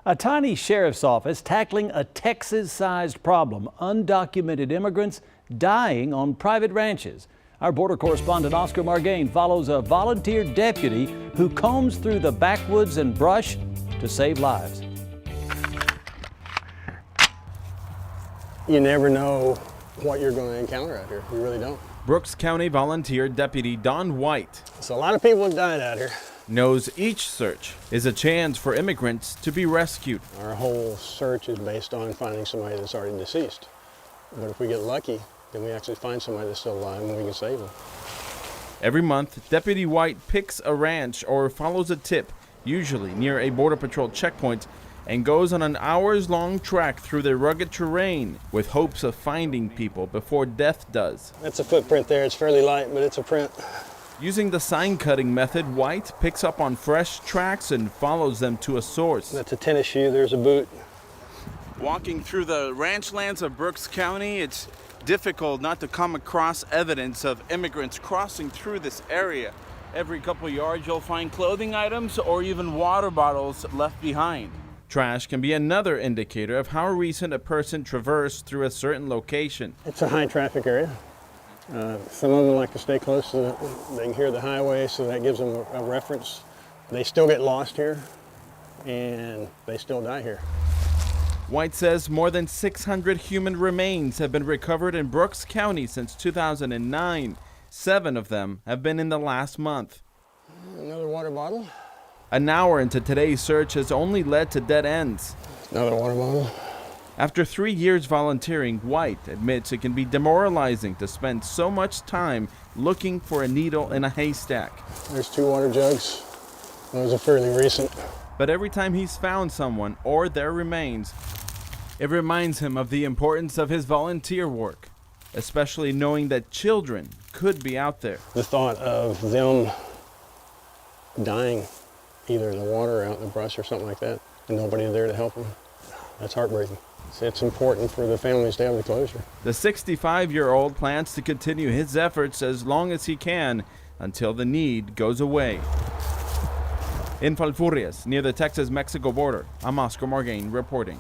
A tiny sheriff's office tackling a Texas-sized problem: undocumented immigrants dying on private ranches. Our border correspondent Oscar Margain follows a volunteer deputy who combs through the backwoods and brush to save lives. You never know what you're going to encounter out here. You really don't. Brooks County Volunteer Deputy Don White. So a lot of people have died out here. Knows each search is a chance for immigrants to be rescued. Our whole search is based on finding somebody that's already deceased. But if we get lucky, then we actually find somebody that's still alive and we can save them. Every month, Deputy White picks a ranch or follows a tip, usually near a Border Patrol checkpoint, and goes on an hours-long trek through the rugged terrain with hopes of finding people before death does. That's a footprint there. It's fairly light, but it's a print. Using the sign-cutting method, White picks up on fresh tracks and follows them to a source. That's a tennis shoe. There's a boot. Walking through the ranch lands of Brooks County, it's difficult not to come across evidence of immigrants crossing through this area. Every couple yards you'll find clothing items or even water bottles left behind. Trash can be another indicator of how recent a person traversed through a certain location. It's a high traffic area. Some of them like to stay close so they can hear the highway, so that gives them a reference. They still get lost here and they still die here. White says more than 600 human remains have been recovered in Brooks County since 2009. 7 of them have been in the last month. Another water bottle. An hour into today's search has only led to dead ends. Another water bottle. After 3 years volunteering, White admits it can be demoralizing to spend so much time looking for a needle in a haystack. There's 2 water jugs. Those are fairly recent. But every time he's found someone or their remains, it reminds him of the importance of his volunteer work, especially knowing that children could be out there. The thought of them dying, either in the water or out in the brush or something like that, and nobody there to help them, that's heartbreaking. It's important for the families to have the closure. The 65-year-old plans to continue his efforts as long as he can until the need goes away. In Falfurrias, near the Texas-Mexico border, I'm Oscar Margain reporting.